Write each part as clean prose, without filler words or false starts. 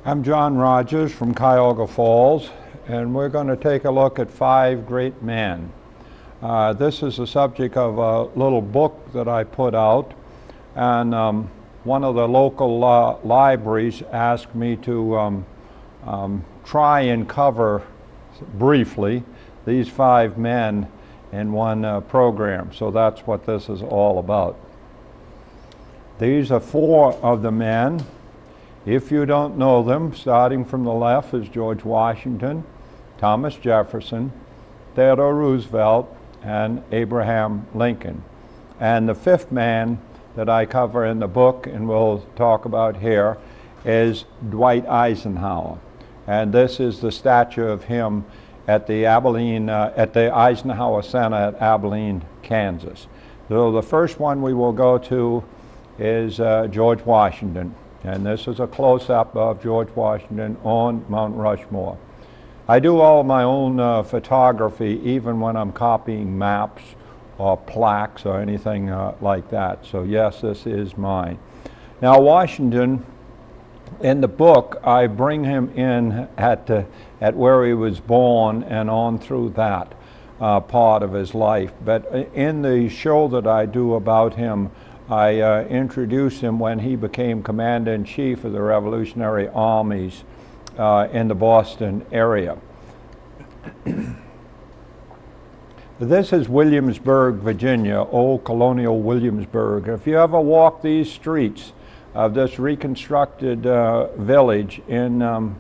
I'm John Rodgers from Cuyahoga Falls, and we're going to take a look at 5 great men. This is the subject of a little book that I put out, and one of the local libraries asked me to try and cover briefly these 5 men in one program. So that's what this is all about. These are 4 of the men. If you don't know them, starting from the left is George Washington, Thomas Jefferson, Theodore Roosevelt, and Abraham Lincoln. And the 5th man that I cover in the book and we'll talk about here is Dwight Eisenhower. And this is the statue of him at the Eisenhower Center at Abilene, Kansas. So the first one we will go to is George Washington. And this is a close-up of George Washington on Mount Rushmore. I do all my own photography, even when I'm copying maps or plaques or anything like that. So yes, this is mine. Now Washington, in the book, I bring him in at where he was born and on through that part of his life. But in the show that I do about him, I introduced him when he became Commander-in-Chief of the Revolutionary Armies in the Boston area. This is Williamsburg, Virginia, old colonial Williamsburg. If you ever walk these streets of this reconstructed village in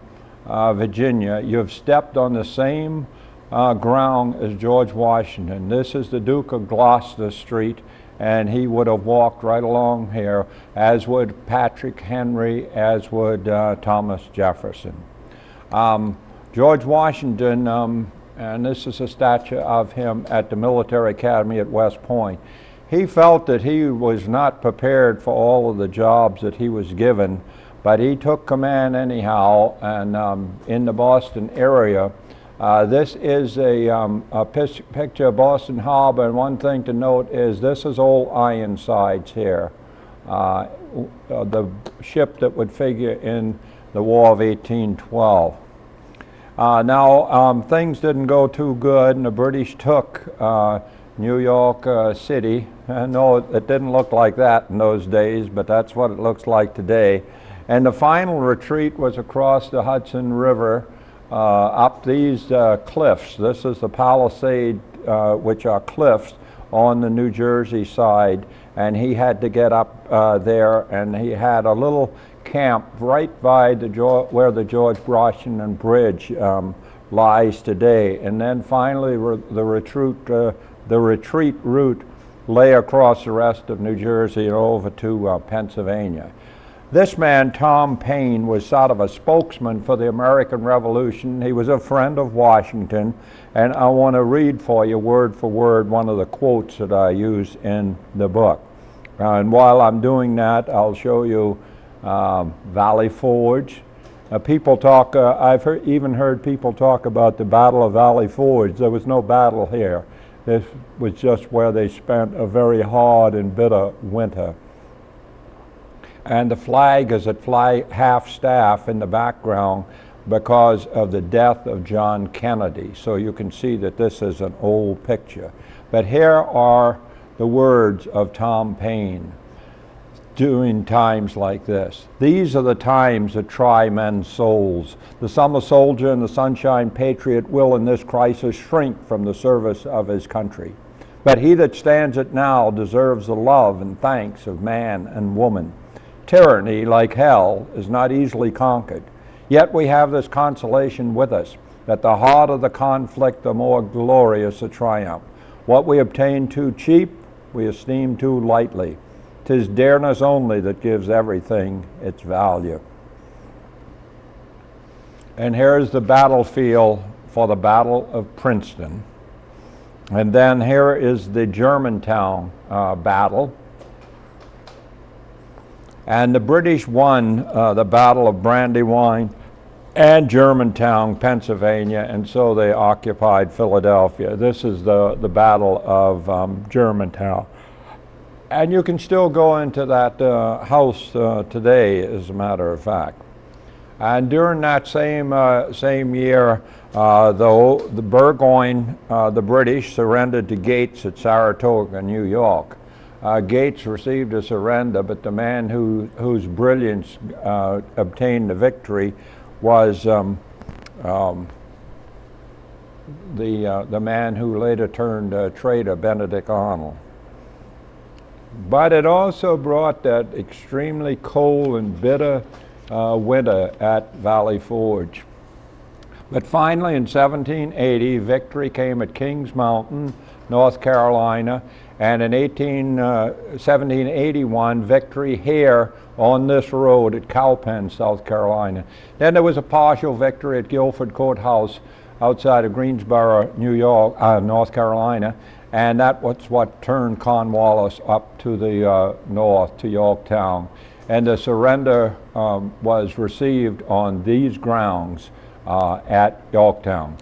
Virginia, you've stepped on the same ground as George Washington. This is the Duke of Gloucester Street, and he would have walked right along here, as would Patrick Henry, as would Thomas Jefferson. George Washington, and this is a statue of him at the Military Academy at West Point. He felt that he was not prepared for all of the jobs that he was given, but he took command anyhow, and in the Boston area. This is a picture of Boston Harbor, and one thing to note is this is old Ironsides here, the ship that would figure in the War of 1812. Now things didn't go too good, and the British took New York City. No, it didn't look like that in those days, but that's what it looks like today. And the final retreat was across the Hudson River, up these cliffs. This is the Palisade, which are cliffs on the New Jersey side, and he had to get up there, and he had a little camp right by where the George Washington Bridge lies today. And then finally the retreat route lay across the rest of New Jersey and over to Pennsylvania. This man, Tom Paine, was sort of a spokesman for the American Revolution. He was a friend of Washington, and I want to read for you word for word one of the quotes that I use in the book. And while I'm doing that, I'll show you Valley Forge. People talk, I've even heard people talk about the Battle of Valley Forge. There was no battle here. This was just where they spent a very hard and bitter winter. And the flag is at half-staff in the background because of the death of John Kennedy. So you can see that this is an old picture. But here are the words of Tom Paine during times like this. These are the times that try men's souls. The summer soldier and the sunshine patriot will in this crisis shrink from the service of his country. But he that stands it now deserves the love and thanks of man and woman. Tyranny, like hell, is not easily conquered. Yet we have this consolation with us, that the harder the conflict, the more glorious the triumph. What we obtain too cheap, we esteem too lightly. 'Tis dearness only that gives everything its value. And here's the battlefield for the Battle of Princeton. And then here is the Germantown battle. And the British won the Battle of Brandywine and Germantown, Pennsylvania, and so they occupied Philadelphia. This is the Battle of Germantown. And you can still go into that house today, as a matter of fact. And during that same year, the Burgoyne, the British, surrendered to Gates at Saratoga, New York. Gates received a surrender, but the man whose brilliance obtained the victory was the man who later turned traitor, Benedict Arnold. But it also brought that extremely cold and bitter winter at Valley Forge. But finally, in 1780, victory came at Kings Mountain, North Carolina, and in 1781, victory here on this road at Cowpen, South Carolina. Then there was a partial victory at Guilford Courthouse outside of Greensboro, North Carolina, and that was what turned Cornwallis up to the north, to Yorktown. And the surrender was received on these grounds at Yorktown.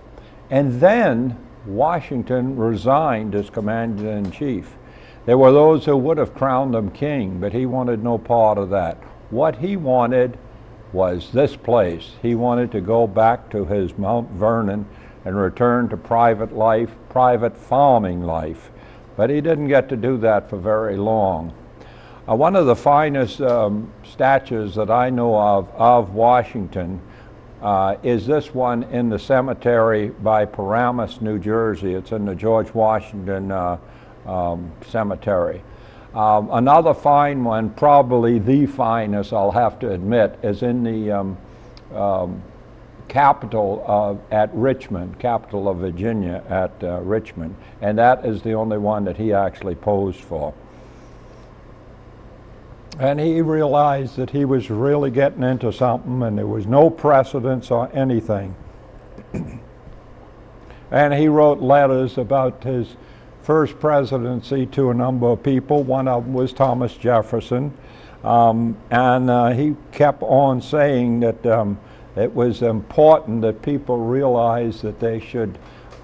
And then Washington resigned as commander-in-chief. There were those who would have crowned him king, but he wanted no part of that. What he wanted was this place. He wanted to go back to his Mount Vernon and return to private life, private farming life. But he didn't get to do that for very long. One of the finest statues that I know of Washington is this one in the cemetery by Paramus, New Jersey. It's in the George Washington Cemetery. Another fine one, probably the finest, I'll have to admit, is in the capital at Richmond, capital of Virginia at Richmond, and that is the only one that he actually posed for. And he realized that he was really getting into something, and there was no precedence or anything. And he wrote letters about his first presidency to a number of people. One of them was Thomas Jefferson. And he kept on saying that it was important that people realize that they should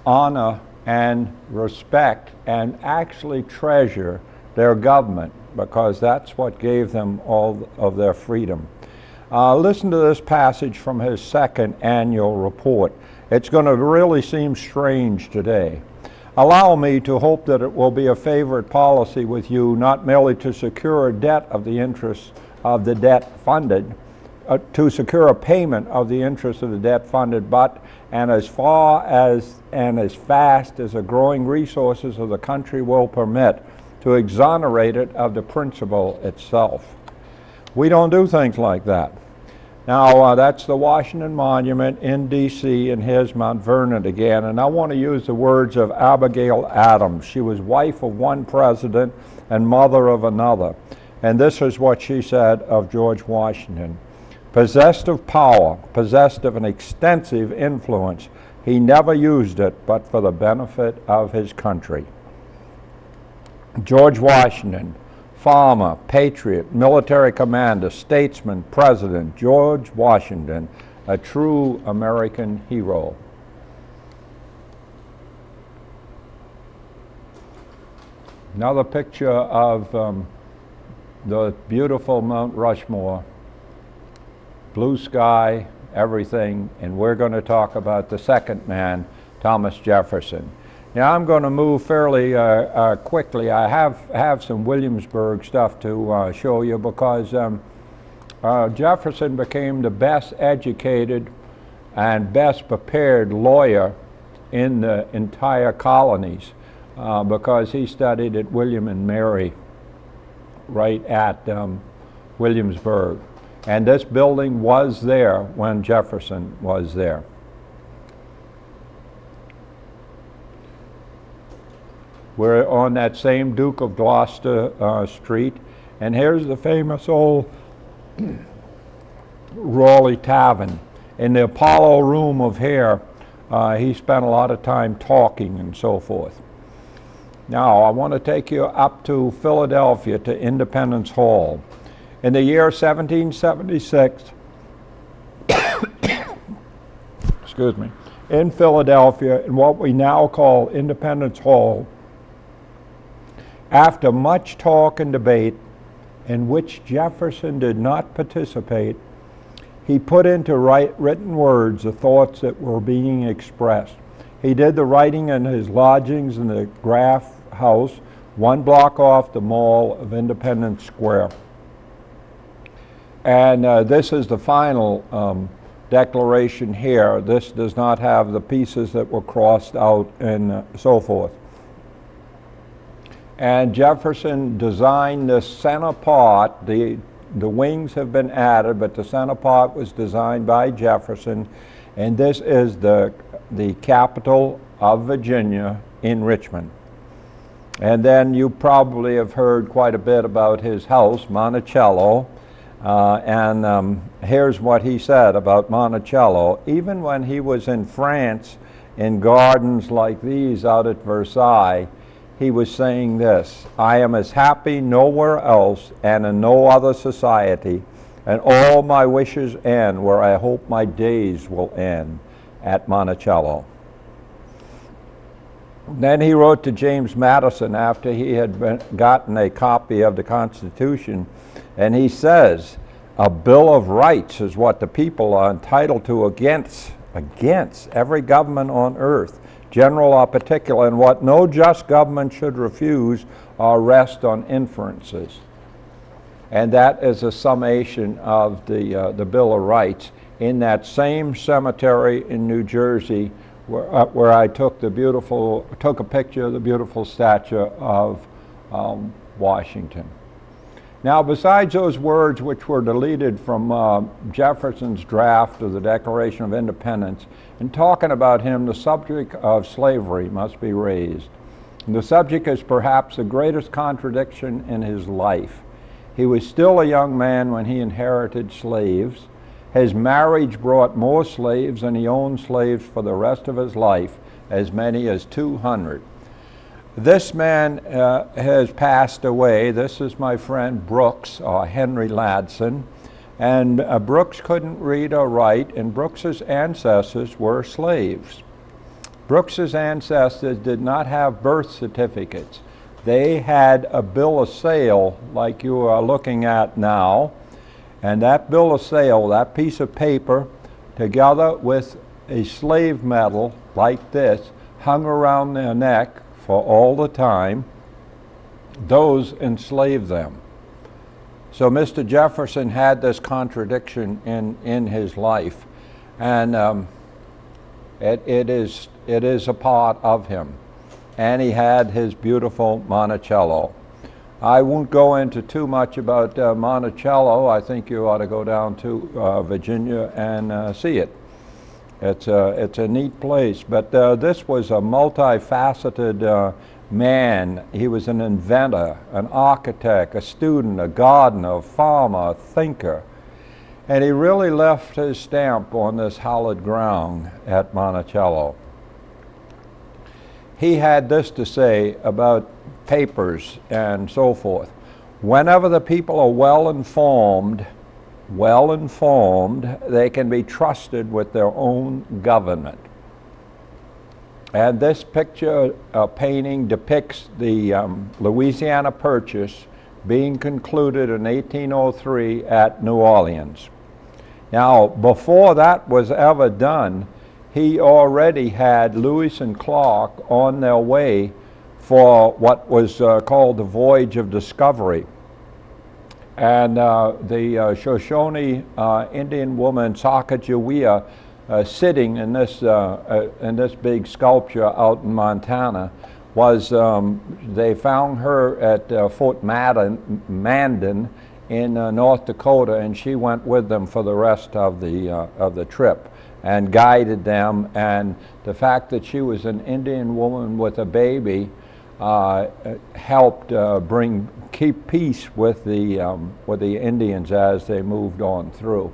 honor and respect and actually treasure their government, because that's what gave them all of their freedom. Listen to this passage from his second annual report. It's going to really seem strange today. Allow me to hope that it will be a favorite policy with you, not merely to secure a debt of the interest of the debt funded, to secure a payment of the interest of the debt funded, but and as far as and as fast as the growing resources of the country will permit, to exonerate it of the principal itself. We don't do things like that. Now, that's the Washington Monument in D.C., and here's Mount Vernon again. And I want to use the words of Abigail Adams. She was wife of one president and mother of another. And this is what she said of George Washington. Possessed of power, possessed of an extensive influence, he never used it but for the benefit of his country. George Washington, farmer, patriot, military commander, statesman, president, George Washington, a true American hero. Another picture of the beautiful Mount Rushmore, blue sky, everything, and we're going to talk about the second man, Thomas Jefferson. Now I'm going to move fairly quickly. I have some Williamsburg stuff to show you, because Jefferson became the best educated and best prepared lawyer in the entire colonies, because he studied at William and Mary right at Williamsburg. And this building was there when Jefferson was there. We're on that same Duke of Gloucester Street, and here's the famous old Raleigh Tavern. In the Apollo Room of here, he spent a lot of time talking and so forth. Now, I want to take you up to Philadelphia, to Independence Hall. In the year 1776, excuse me, in Philadelphia, in what we now call Independence Hall, after much talk and debate, in which Jefferson did not participate, He put into written words the thoughts that were being expressed. He did the writing in his lodgings in the Graff House, 1 block off the Mall of Independence Square. And this is the final declaration here. This does not have the pieces that were crossed out and so forth. And Jefferson designed this center part. The wings have been added, but the center part was designed by Jefferson. And this is the capital of Virginia in Richmond. And then you probably have heard quite a bit about his house, Monticello. Here's what he said about Monticello. Even when he was in France in gardens like these out at Versailles, he was saying this: I am as happy nowhere else and in no other society, and all my wishes end where I hope my days will end, at Monticello. Then he wrote to James Madison after he had gotten a copy of the Constitution, and he says, a Bill of Rights is what the people are entitled to against every government on earth, general or particular, and what no just government should refuse or rest on inferences. And that is a summation of the Bill of Rights in that same cemetery in New Jersey where I took a picture of the beautiful statue of Washington. Now, besides those words which were deleted from Jefferson's draft of the Declaration of Independence, in talking about him, the subject of slavery must be raised. And the subject is perhaps the greatest contradiction in his life. He was still a young man when he inherited slaves. His marriage brought more slaves, and he owned slaves for the rest of his life, as many as 200. This man has passed away. This is my friend Brooks, or Henry Ladson. And Brooks couldn't read or write, and Brooks's ancestors were slaves. Brooks's ancestors did not have birth certificates. They had a bill of sale like you are looking at now. And that bill of sale, that piece of paper, together with a slave medal like this, hung around their neck for all the time. Those enslaved them. So Mr. Jefferson had this contradiction in his life, and it is a part of him. And he had his beautiful Monticello. I won't go into too much about Monticello. I think you ought to go down to Virginia and see it. It's a neat place. But this was a multifaceted man. He was an inventor, an architect, a student, a gardener, a farmer, a thinker. And he really left his stamp on this hallowed ground at Monticello. He had this to say about papers and so forth. Whenever the people are well informed, they can be trusted with their own government. And this picture painting depicts the Louisiana Purchase being concluded in 1803 at New Orleans. Now, before that was ever done, he already had Lewis and Clark on their way for what was called the Voyage of Discovery. And the Shoshone Indian woman, Sacagawea, sitting in this big sculpture out in Montana, was they found her at Fort Mandan in North Dakota, and she went with them for the rest of the trip and guided them. And the fact that she was an Indian woman with a baby helped keep peace with the Indians as they moved on through.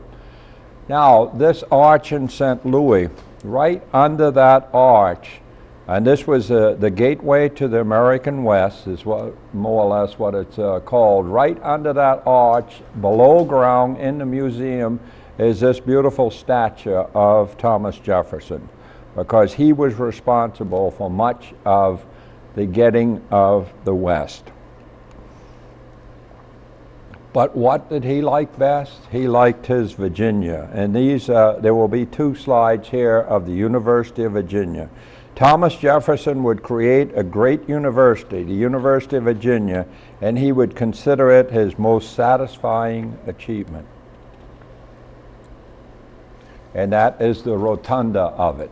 Now, this arch in St. Louis, right under that arch, and this was the gateway to the American West, is what more or less what it's called. Right under that arch, below ground in the museum, is this beautiful statue of Thomas Jefferson, because he was responsible for much of the getting of the West. But what did he like best? He liked his Virginia. And these, there will be 2 slides here of the University of Virginia. Thomas Jefferson would create a great university, the University of Virginia, and he would consider it his most satisfying achievement. And that is the rotunda of it.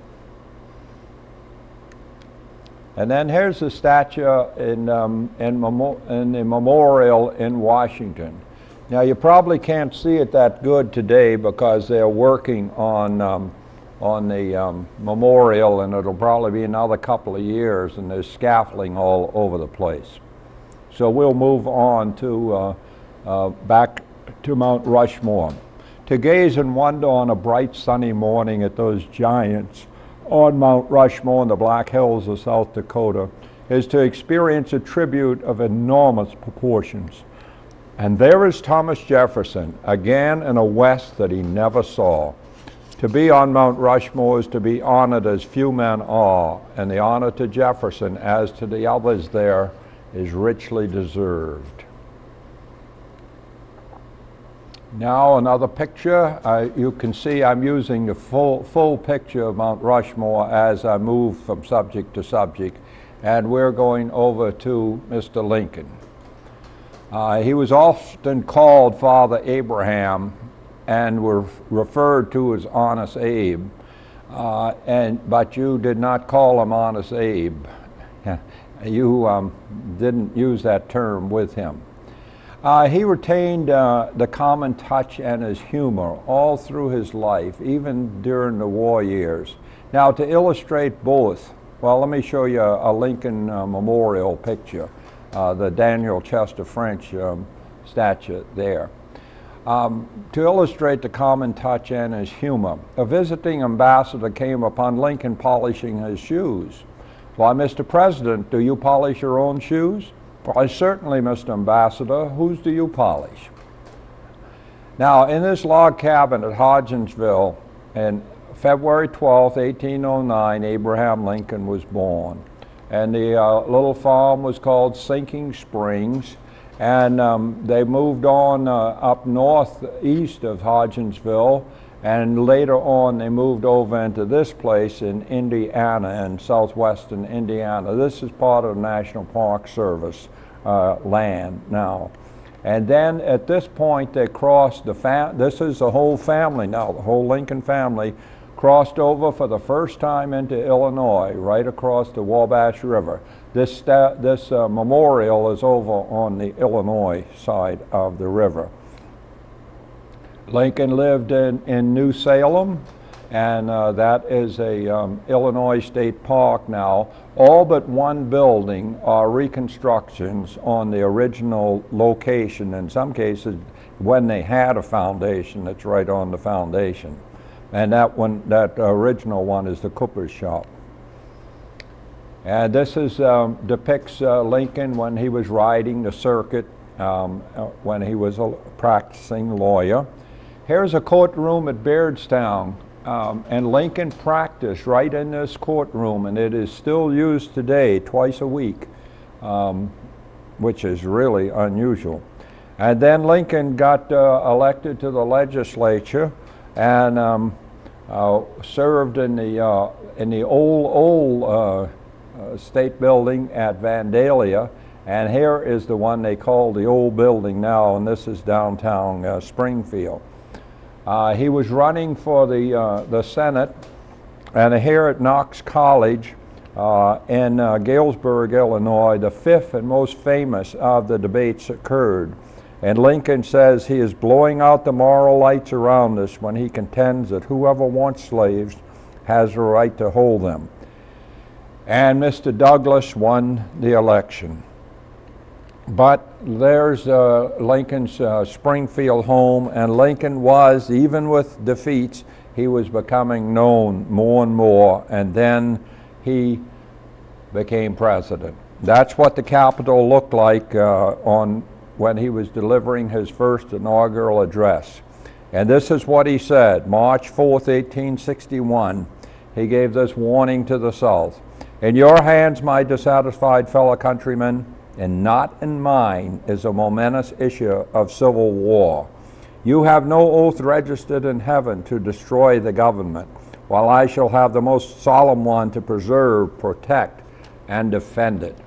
And then here's the statue in the memorial in Washington. Now you probably can't see it that good today because they're working on the memorial, and it'll probably be another couple of years, and there's scaffolding all over the place. So we'll move on to back to Mount Rushmore. To gaze and wonder on a bright sunny morning at those giants on Mount Rushmore in the Black Hills of South Dakota is to experience a tribute of enormous proportions. And there is Thomas Jefferson, again in a West that he never saw. To be on Mount Rushmore is to be honored as few men are, and the honor to Jefferson, as to the others there, is richly deserved. Now another picture. You can see I'm using the full picture of Mount Rushmore as I move from subject to subject, and we're going over to Mr. Lincoln. He was often called Father Abraham and were referred to as Honest Abe, but you did not call him Honest Abe. You didn't use that term with him. He retained the common touch and his humor all through his life, even during the war years. Now, to illustrate both, well, let me show you a Lincoln memorial picture, the Daniel Chester French statue there. To illustrate the common touch and his humor, a visiting ambassador came upon Lincoln polishing his shoes. "Why, Mr. President, do you polish your own shoes?" "Why, certainly, Mr. Ambassador. Whose do you polish?" Now, in this log cabin at Hodgensville, in February 12, 1809, Abraham Lincoln was born. And the little farm was called Sinking Springs, and they moved on up northeast of Hodgensville, and later on they moved over into this place in Indiana, in southwestern Indiana. This is part of the National Park Service land now. And then at this point they crossed this is the whole family now, the whole Lincoln family crossed over for the first time into Illinois, right across the Wabash River. This memorial is over on the Illinois side of the river. Lincoln lived in New Salem, and that is a Illinois State Park now. All but one building are reconstructions on the original location, in some cases when they had a foundation that's right on the foundation. And that original one is the Cooper's shop. And this is depicts Lincoln when he was riding the circuit, when he was a practicing lawyer. Here's a courtroom at Bairdstown, and Lincoln practiced right in this courtroom, and it is still used today twice a week, which is really unusual. And then Lincoln got elected to the legislature and served in the old state building at Vandalia, and here is the one they call the old building now, and this is downtown Springfield. He was running for the Senate, and here at Knox College in Galesburg, Illinois, the fifth and most famous of the debates occurred. And Lincoln says he is blowing out the moral lights around us when he contends that whoever wants slaves has the right to hold them. And Mr. Douglas won the election. But there's Lincoln's Springfield home, and Lincoln was, even with defeats, he was becoming known more and more, and then he became president. That's what the Capitol looked like when he was delivering his first inaugural address. And this is what he said, March 4th, 1861. He gave this warning to the South. "In your hands, my dissatisfied fellow countrymen, and not in mine is a momentous issue of civil war. You have no oath registered in heaven to destroy the government, while I shall have the most solemn one to preserve, protect, and defend it.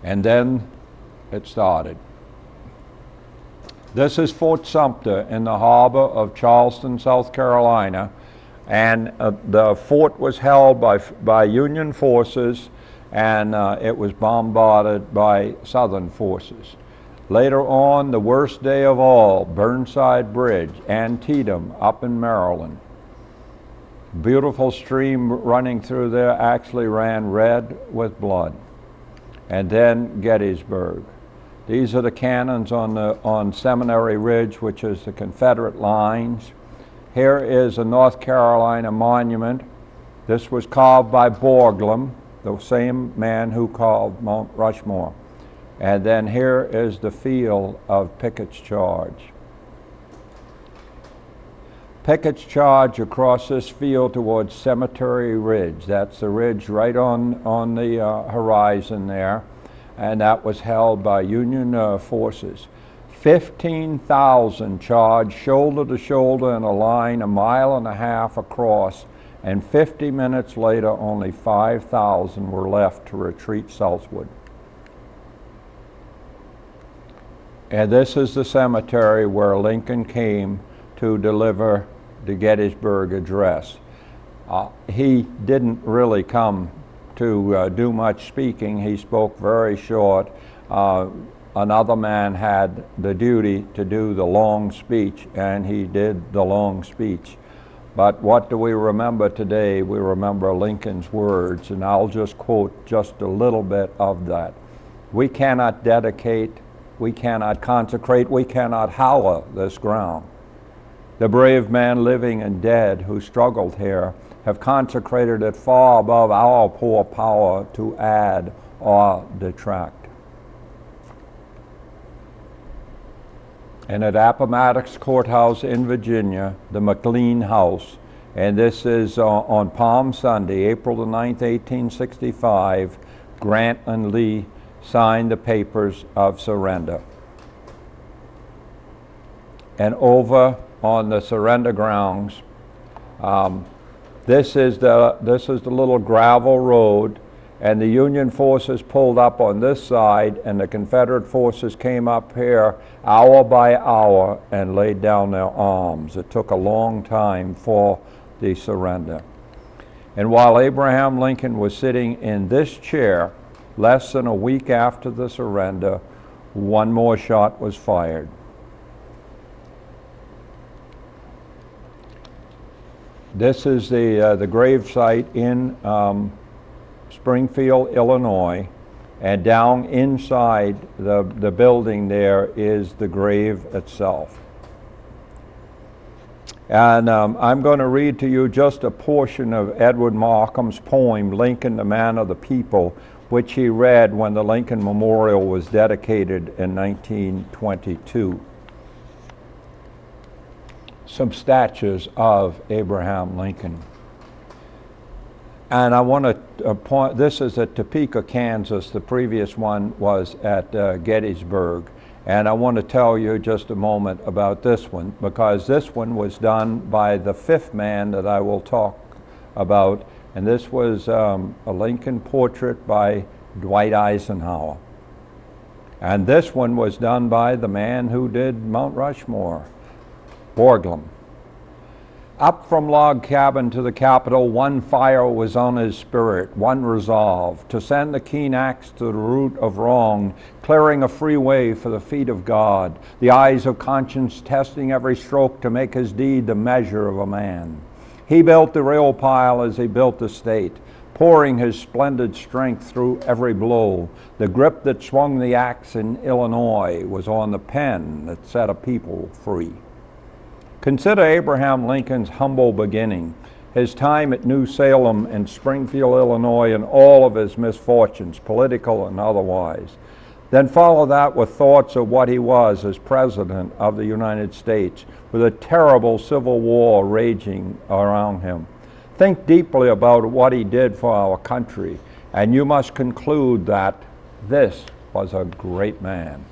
And then it started. This is Fort Sumter in the harbor of Charleston, South Carolina, and the fort was held by Union forces, and it was bombarded by Southern forces. Later on, the worst day of all, Burnside Bridge, Antietam, up in Maryland. Beautiful stream running through there actually ran red with blood. And then Gettysburg. These are the cannons on Seminary Ridge, which is the Confederate lines. Here is a North Carolina monument. This was carved by Borglum, the same man who carved Mount Rushmore. And then here is the field of Pickett's Charge. Pickett's Charge across this field towards Cemetery Ridge. That's the ridge right on the horizon there. And that was held by Union forces. 15,000 charged shoulder to shoulder in a line 1.5 miles across, and 50 minutes later only 5,000 were left to retreat southward. And this is the cemetery where Lincoln came to deliver the Gettysburg Address. He didn't really come to do much speaking. He spoke very short. Another man had the duty to do the long speech, and he did the long speech. But what do we remember today? We remember Lincoln's words, and I'll just quote just a little bit of that. We cannot dedicate, we cannot consecrate, we cannot hallow this ground. The brave men living and dead who struggled here have consecrated it far above our poor power to add or detract. And at Appomattox Courthouse in Virginia, the McLean House, and this is on Palm Sunday, April the 9th, 1865, Grant and Lee signed the papers of surrender. And over on the surrender grounds, this is the little gravel road, and the Union forces pulled up on this side, and the Confederate forces came up here hour by hour and laid down their arms. It took a long time for the surrender. And while Abraham Lincoln was sitting in this chair, less than a week after the surrender, one more shot was fired. This is the grave site in Springfield, Illinois, and down inside the building there is the grave itself. And I'm going to read to you just a portion of Edward Markham's poem, Lincoln, the Man of the People, which he read when the Lincoln Memorial was dedicated in 1922. Some statues of Abraham Lincoln. And I want to point, this is at Topeka, Kansas. The previous one was at Gettysburg. And I want to tell you just a moment about this one, because this one was done by the fifth man that I will talk about. And this was a Lincoln portrait by Dwight Eisenhower. And this one was done by the man who did Mount Rushmore, Borglum. Up from log cabin to the Capitol, one fire was on his spirit, one resolve, to send the keen axe to the root of wrong, clearing a free way for the feet of God, the eyes of conscience testing every stroke to make his deed the measure of a man. He built the rail pile as he built the state, pouring his splendid strength through every blow. The grip that swung the axe in Illinois was on the pen that set a people free. Consider Abraham Lincoln's humble beginning, his time at New Salem and Springfield, Illinois, and all of his misfortunes, political and otherwise. Then follow that with thoughts of what he was as President of the United States, with a terrible civil war raging around him. Think deeply about what he did for our country, and you must conclude that This was a great man.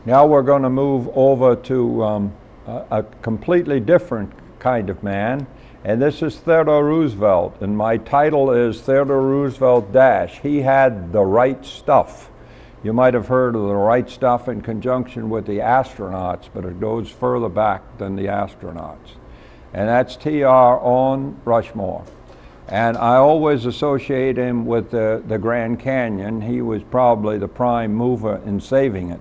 Now we're going to move over to a completely different kind of man, and this is Theodore Roosevelt, and my title is Theodore Roosevelt Dash. He had the right stuff. You might have heard of the right stuff in conjunction with the astronauts, but it goes further back than the astronauts. And that's T.R. on Rushmore. And I always associate him with the Grand Canyon. He was probably the prime mover in saving it.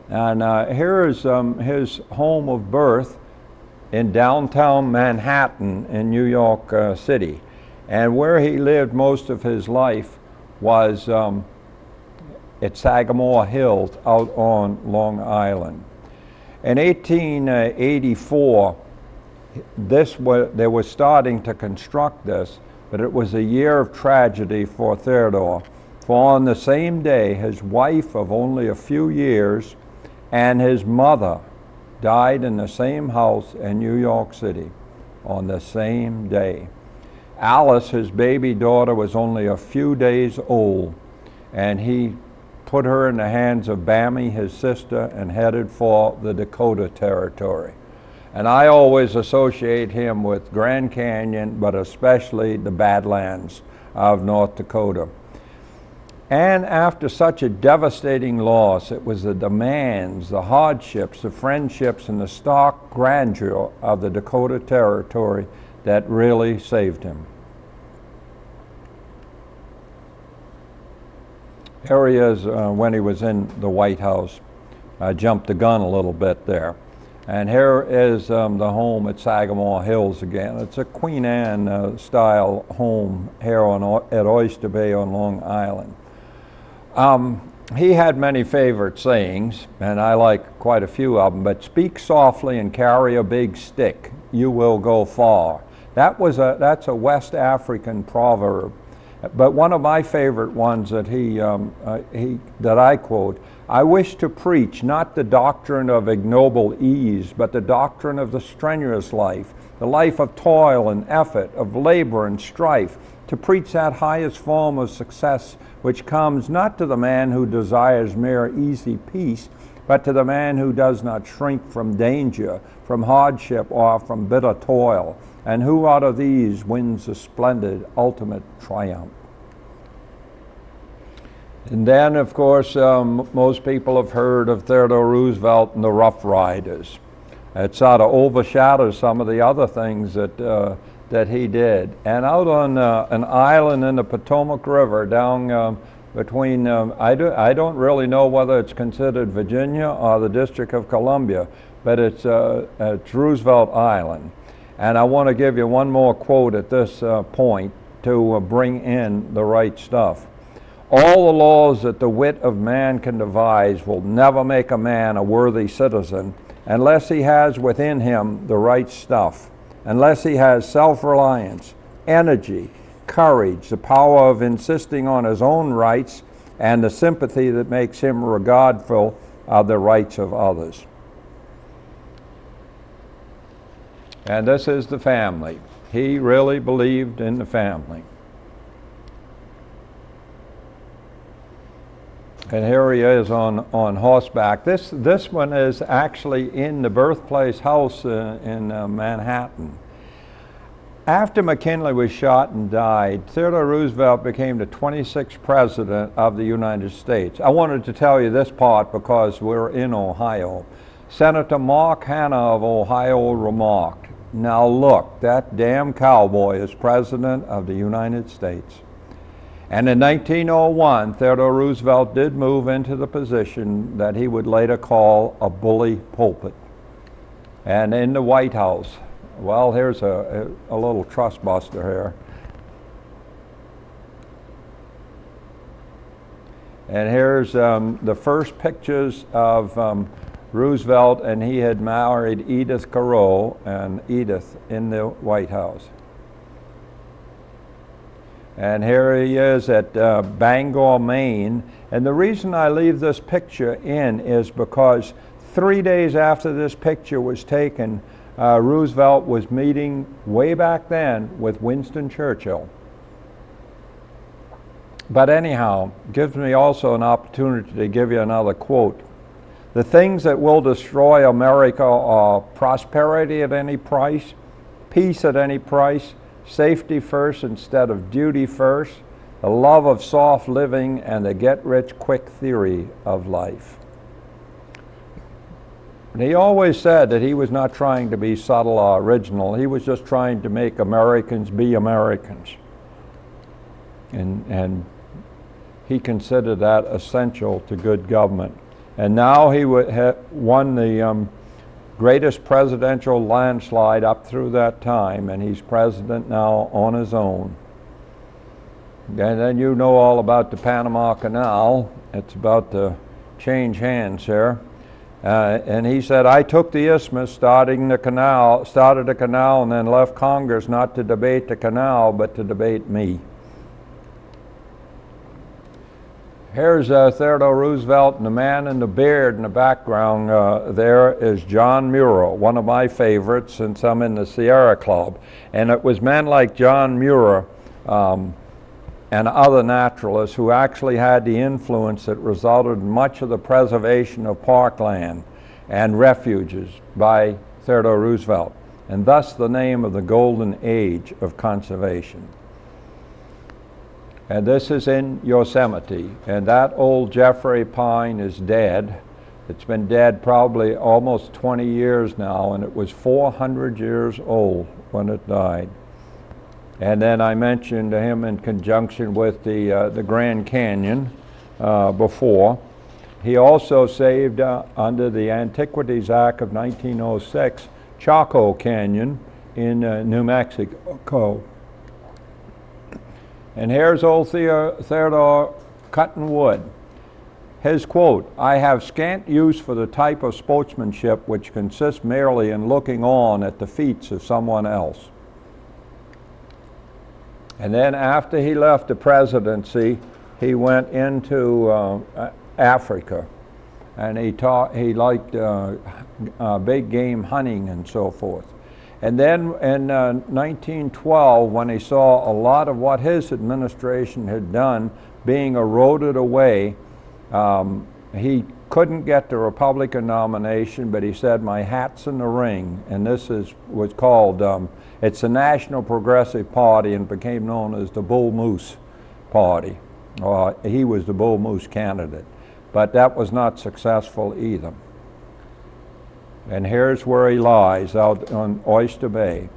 And here is his home of birth in downtown Manhattan in New York City. And where he lived most of his life was at Sagamore Hills out on Long Island. In 1884, they were starting to construct this, but it was a year of tragedy for Theodore. For on the same day, his wife of only a few years and his mother died in the same house in New York City on the same day. Alice, his baby daughter, was only a few days old, and he put her in the hands of Bammy, his sister, and headed for the Dakota Territory. And I always associate him with Grand Canyon, but especially the Badlands of North Dakota. And after such a devastating loss, it was the demands, the hardships, the friendships, and the stark grandeur of the Dakota Territory that really saved him. Here he is when he was in the White House. I jumped the gun a little bit there. And here is the home at Sagamore Hills again. It's a Queen Anne style home here at Oyster Bay on Long Island. He had many favorite sayings, and I like quite a few of them, but speak softly and carry a big stick, you will go far. That's a West African proverb. But one of my favorite ones that that I quote, I wish to preach not the doctrine of ignoble ease, but the doctrine of the strenuous life, the life of toil and effort, of labor and strife, to preach that highest form of success which comes not to the man who desires mere easy peace, but to the man who does not shrink from danger, from hardship, or from bitter toil, and who out of these wins a splendid ultimate triumph. And then, of course, most people have heard of Theodore Roosevelt and the Rough Riders. It sort of overshadows some of the other things that he did. And out on an island in the Potomac River down between, I don't really know whether it's considered Virginia or the District of Columbia, but it's Roosevelt Island. And I want to give you one more quote at this point to bring in the right stuff. All the laws that the wit of man can devise will never make a man a worthy citizen unless he has within him the right stuff, unless he has self-reliance, energy, courage, the power of insisting on his own rights, and the sympathy that makes him regardful of the rights of others. And this is the family. He really believed in the family. And here he is on horseback. This one is actually in the birthplace house in Manhattan. After McKinley was shot and died, Theodore Roosevelt became the 26th president of the United States. I wanted to tell you this part because we're in Ohio. Senator Mark Hanna of Ohio remarked, "Now look, that damn cowboy is president of the United States." And in 1901, Theodore Roosevelt did move into the position that he would later call a bully pulpit. And in the White House, well, here's a little trust buster here. And here's the first pictures of Roosevelt, and he had married Edith Carroll, and Edith in the White House. And here he is at Bangor, Maine. And the reason I leave this picture in is because 3 days after this picture was taken, Roosevelt was meeting way back then with Winston Churchill. But anyhow, gives me also an opportunity to give you another quote. The things that will destroy America are prosperity at any price, peace at any price, safety first instead of duty first, the love of soft living, and the get-rich-quick theory of life. And he always said that he was not trying to be subtle or original. He was just trying to make Americans be Americans. And he considered that essential to good government. And now he won the greatest presidential landslide up through that time, and he's president now on his own. And then you know all about the Panama Canal. It's about to change hands here. And he said, I took the isthmus, started a canal, and then left Congress not to debate the canal, but to debate me. Here's Theodore Roosevelt, and the man in the beard in the background there is John Muir, one of my favorites since I'm in the Sierra Club. And it was men like John Muir and other naturalists who actually had the influence that resulted in much of the preservation of parkland and refuges by Theodore Roosevelt, and thus the name of the golden age of conservation. And this is in Yosemite, and that old Jeffrey pine is dead. It's been dead probably almost 20 years now, and it was 400 years old when it died. And then I mentioned him in conjunction with the Grand Canyon before. He also saved, under the Antiquities Act of 1906, Chaco Canyon in New Mexico. And here's old Theodore cutting wood. His quote, I have scant use for the type of sportsmanship which consists merely in looking on at the feats of someone else. And then after he left the presidency, he went into Africa, and he liked big game hunting and so forth. And then in 1912, when he saw a lot of what his administration had done being eroded away, he couldn't get the Republican nomination, but he said, my hat's in the ring. And this was called, it's the National Progressive Party, and became known as the Bull Moose Party. He was the Bull Moose candidate, but that was not successful either. And here's where he lies, out on Oyster Bay.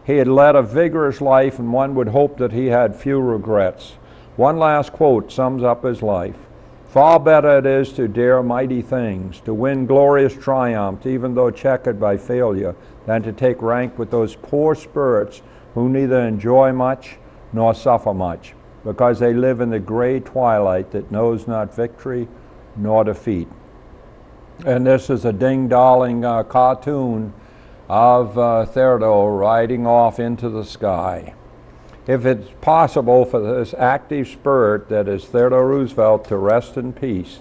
He had led a vigorous life, and one would hope that he had few regrets. One last quote sums up his life. Far better it is to dare mighty things, to win glorious triumphs, even though checkered by failure, than to take rank with those poor spirits who neither enjoy much nor suffer much, because they live in the gray twilight that knows not victory nor defeat. And this is a ding-dolling cartoon of Theodore riding off into the sky. If it's possible for this active spirit that is Theodore Roosevelt to rest in peace,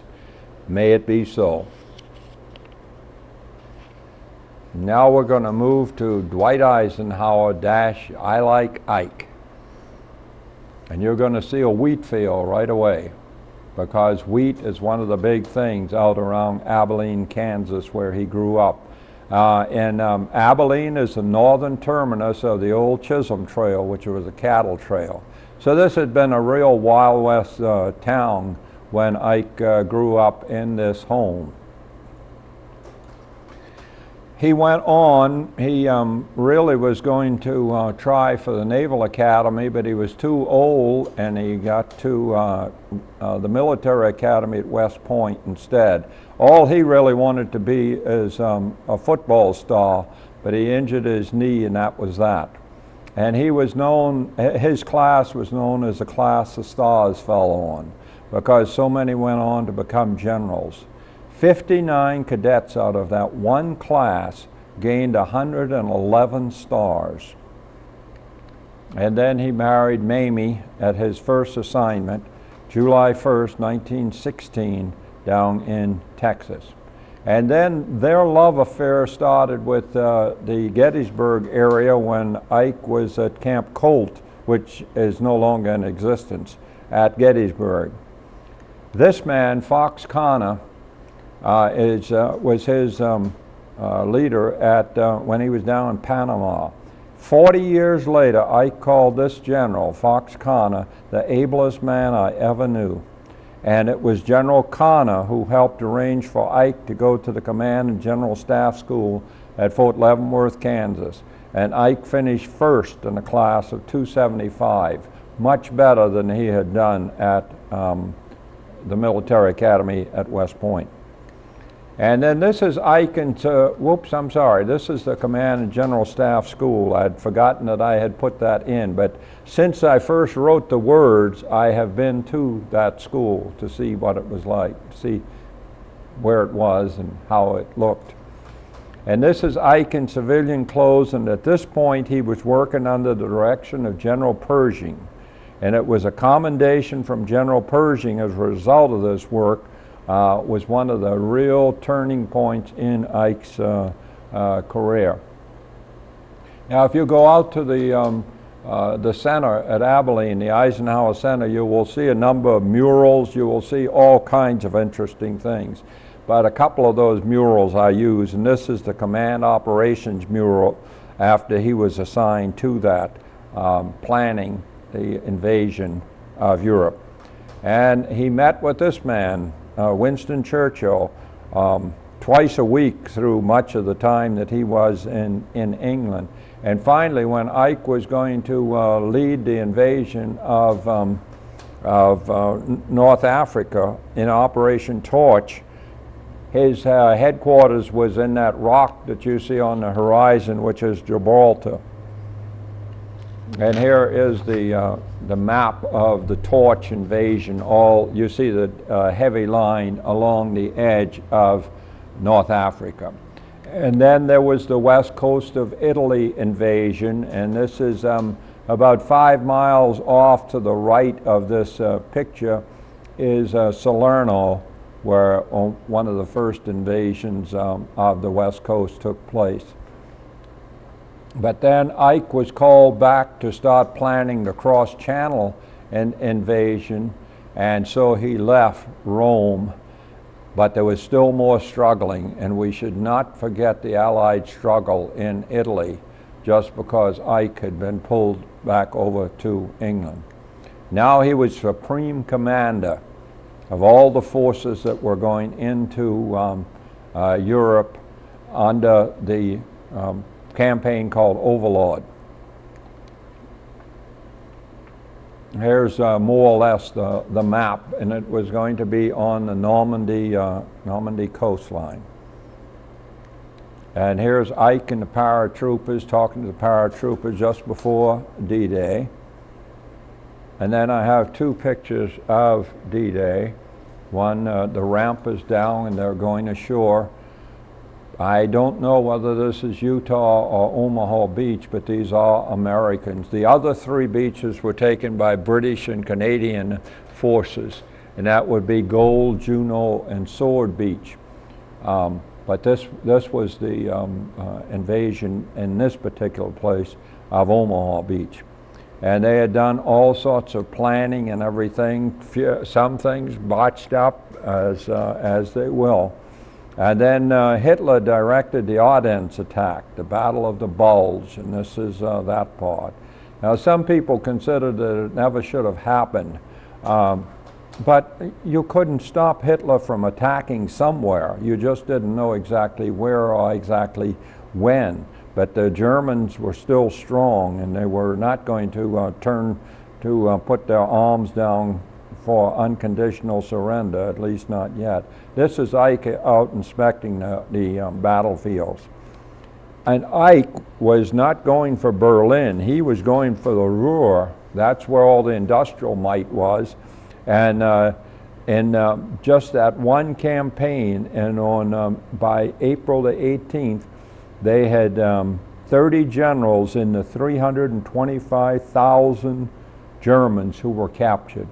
may it be so. Now we're going to move to Dwight Eisenhower - I Like Ike. And you're going to see a wheat field right away, because wheat is one of the big things out around Abilene, Kansas, where he grew up. Abilene is the northern terminus of the old Chisholm Trail, which was a cattle trail. So this had been a real Wild West town when Ike grew up in this home. He went on, he really was going to try for the Naval Academy, but he was too old, and he got to the Military Academy at West Point instead. All he really wanted to be is a football star, but he injured his knee, and that was that. And he was known, his class was known as the class the stars fell on, because so many went on to become generals. 59 cadets out of that one class gained 111 stars. And then he married Mamie at his first assignment, July 1st, 1916, down in Texas. And then their love affair started with the Gettysburg area when Ike was at Camp Colt, which is no longer in existence, at Gettysburg. This man, Fox Connor, was his leader at when he was down in Panama. 40 years later, Ike called this general, Fox Connor, the ablest man I ever knew. And it was General Connor who helped arrange for Ike to go to the Command and General Staff School at Fort Leavenworth, Kansas. And Ike finished first in a class of 275, much better than he had done at the Military Academy at West Point. And then this is Ike this is the Command and General Staff School. I'd forgotten that I had put that in, but since I first wrote the words, I have been to that school to see what it was like, to see where it was and how it looked. And this is Ike in civilian clothes, and at this point he was working under the direction of General Pershing. And it was a commendation from General Pershing as a result of this work was one of the real turning points in Ike's career. Now, if you go out to the center at Abilene, the Eisenhower Center, you will see a number of murals. You will see all kinds of interesting things. But a couple of those murals I use, and this is the Command Operations mural after he was assigned to that, planning the invasion of Europe. And he met with this man, Winston Churchill, twice a week through much of the time that he was in England. And finally, when Ike was going to lead the invasion of North Africa in Operation Torch, his headquarters was in that rock that you see on the horizon, which is Gibraltar. And here is the map of the Torch invasion. You see the heavy line along the edge of North Africa. And then there was the west coast of Italy invasion, and this is about 5 miles off to the right of this picture is Salerno, where one of the first invasions of the west coast took place. But then Ike was called back to start planning the cross-channel invasion, and so he left Rome. But there was still more struggling, and we should not forget the Allied struggle in Italy just because Ike had been pulled back over to England. Now he was Supreme Commander of all the forces that were going into Europe under the campaign called Overlord. Here's more or less the map, and it was going to be on the Normandy coastline. And here's Ike and the paratroopers talking to the paratroopers just before D-Day. And then I have two pictures of D-Day. One, the ramp is down and they're going ashore. I don't know whether this is Utah or Omaha Beach, but these are Americans. The other three beaches were taken by British and Canadian forces, and that would be Gold, Juno, and Sword Beach. But this was the invasion in this particular place of Omaha Beach. And they had done all sorts of planning and everything, some things botched up as they will. And then Hitler directed the Ardennes attack, the Battle of the Bulge, and this is that part. Now, some people consider that it never should have happened, but you couldn't stop Hitler from attacking somewhere. You just didn't know exactly where or exactly when. But the Germans were still strong, and they were not going to put their arms down for unconditional surrender, at least not yet. This is Ike out inspecting the battlefields. And Ike was not going for Berlin, he was going for the Ruhr. That's where all the industrial might was. And in just that one campaign, and by April the 18th, they had 30 generals in the 325,000 Germans who were captured.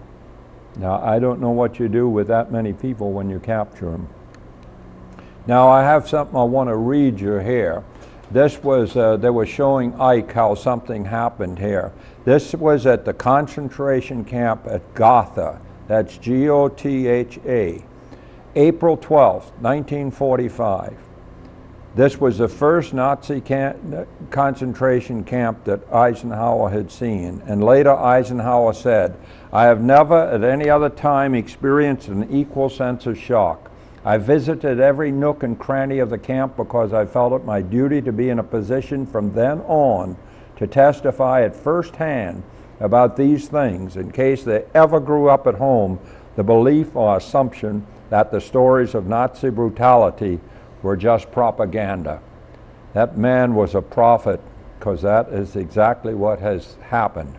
Now, I don't know what you do with that many people when you capture them. Now I have something I want to read you here. This was, they were showing Ike how something happened here. This was at the concentration camp at Gotha, that's G-O-T-H-A, April 12th, 1945. This was the first Nazi concentration camp that Eisenhower had seen, and later Eisenhower said, "I have never at any other time experienced an equal sense of shock. I visited every nook and cranny of the camp because I felt it my duty to be in a position from then on to testify at first hand about these things in case they ever grew up at home the belief or assumption that the stories of Nazi brutality were just propaganda." That man was a prophet, because that is exactly what has happened.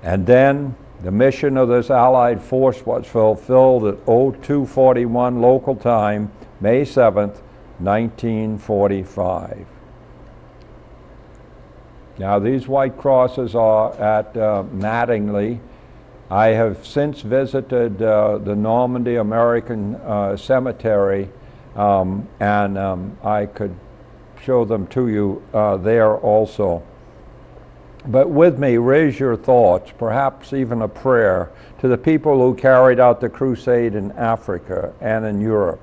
And then the mission of this Allied force was fulfilled at 0241 local time, May 7th, 1945. Now these white crosses are at Mattingly. I have since visited the Normandy American Cemetery, and I could show them to you there also. But with me, raise your thoughts, perhaps even a prayer, to the people who carried out the crusade in Africa and in Europe.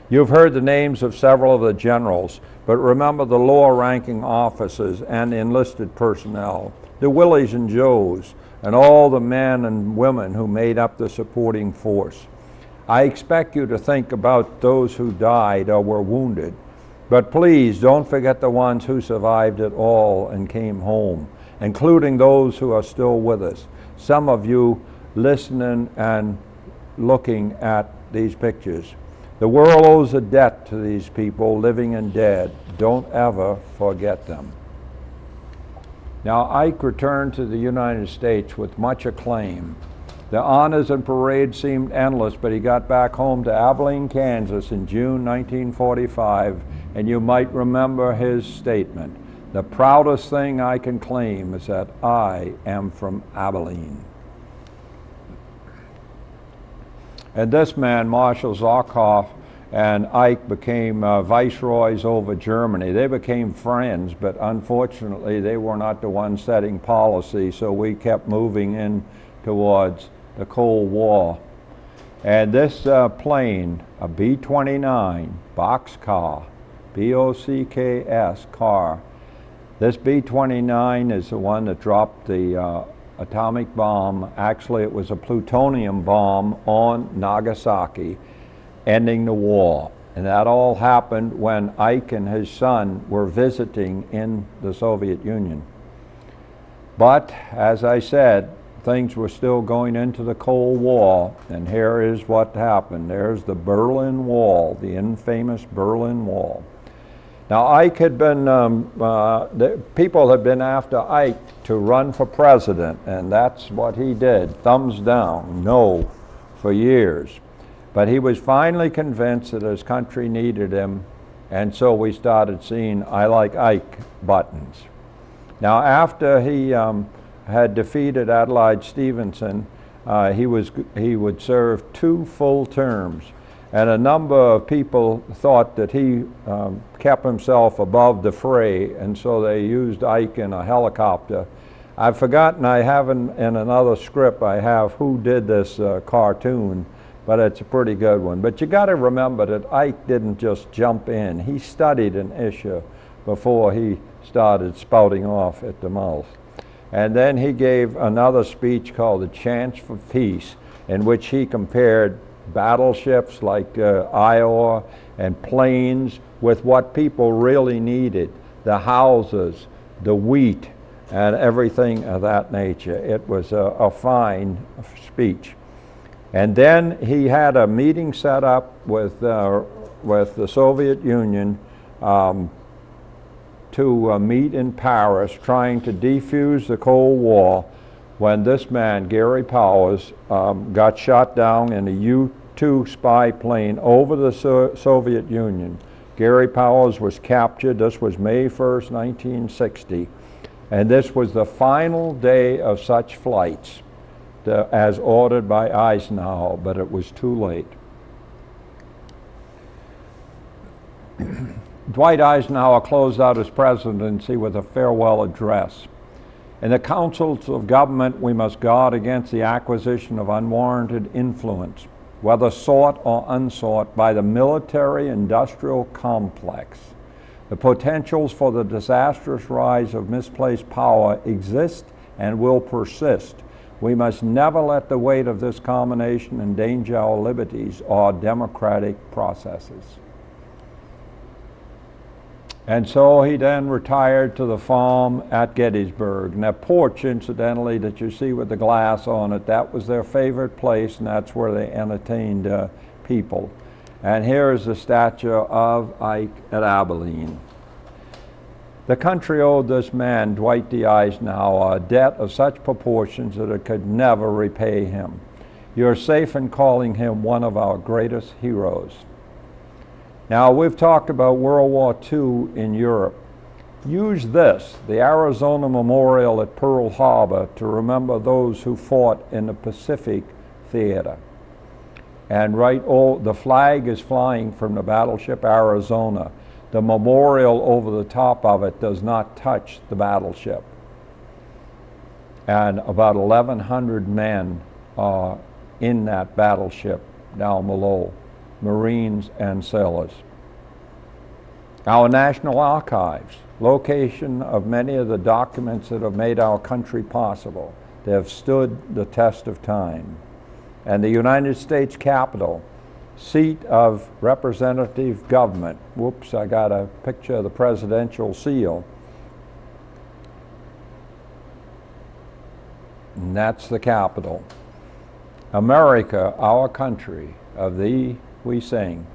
You've heard the names of several of the generals, but remember the lower-ranking officers and enlisted personnel, the Willies and Joes, and all the men and women who made up the supporting force. I expect you to think about those who died or were wounded, but please don't forget the ones who survived it all and came home, including those who are still with us. Some of you listening and looking at these pictures. The world owes a debt to these people, living and dead. Don't ever forget them. Now, Ike returned to the United States with much acclaim. The honors and parades seemed endless, but he got back home to Abilene, Kansas in June 1945, and you might remember his statement, "The proudest thing I can claim is that I am from Abilene." And this man, Marshal Zarkov, and Ike became viceroys over Germany. They became friends, but unfortunately they were not the ones setting policy, so we kept moving in towards the Cold War. And this plane, a B-29 boxcar, B-O-C-K-S car, this B-29 is the one that dropped the atomic bomb. Actually, it was a plutonium bomb on Nagasaki, ending the war. And that all happened when Ike and his son were visiting in the Soviet Union. But, as I said, things were still going into the Cold War, and here is what happened. There's the Berlin Wall, the infamous Berlin Wall. Now, Ike had been, people had been after Ike to run for president, and that's what he did. Thumbs down, no, for years. But he was finally convinced that his country needed him, and so we started seeing "I like Ike" buttons. Now, after he had defeated Adlai Stevenson, he would serve 2 full terms. And a number of people thought that he kept himself above the fray, and so they used Ike in a helicopter. I've forgotten, I have in another script, I have who did this cartoon, but it's a pretty good one. But you got to remember that Ike didn't just jump in. He studied an issue before he started spouting off at the mouth. And then he gave another speech called "The Chance for Peace," in which he compared battleships like Iowa and planes with what people really needed, the houses, the wheat, and everything of that nature. It was a fine speech. And then he had a meeting set up with the Soviet Union to meet in Paris, trying to defuse the Cold War, when this man, Gary Powers, got shot down in a U-2 spy plane over the Soviet Union. Gary Powers was captured. This was May 1st, 1960. And this was the final day of such flights as ordered by Eisenhower, but it was too late. Dwight Eisenhower closed out his presidency with a farewell address. In the councils of government, we must guard against the acquisition of unwarranted influence, whether sought or unsought, by the military-industrial complex. The potentials for the disastrous rise of misplaced power exist and will persist. We must never let the weight of this combination endanger our liberties or democratic processes. And so he then retired to the farm at Gettysburg. And that porch, incidentally, that you see with the glass on it, that was their favorite place, and that's where they entertained people. And here is the statue of Ike at Abilene. The country owed this man, Dwight D. Eisenhower, a debt of such proportions that it could never repay him. You're safe in calling him one of our greatest heroes. Now, we've talked about World War II in Europe. Use this, the Arizona Memorial at Pearl Harbor, to remember those who fought in the Pacific Theater. And the flag is flying from the battleship Arizona. The memorial over the top of it does not touch the battleship. And about 1,100 men are in that battleship down below, Marines and sailors. Our National Archives, location of many of the documents that have made our country possible. They have stood the test of time. And the United States Capitol, seat of representative government. Whoops, I got a picture of the presidential seal. And that's the Capitol. America, our country, of thee we sing.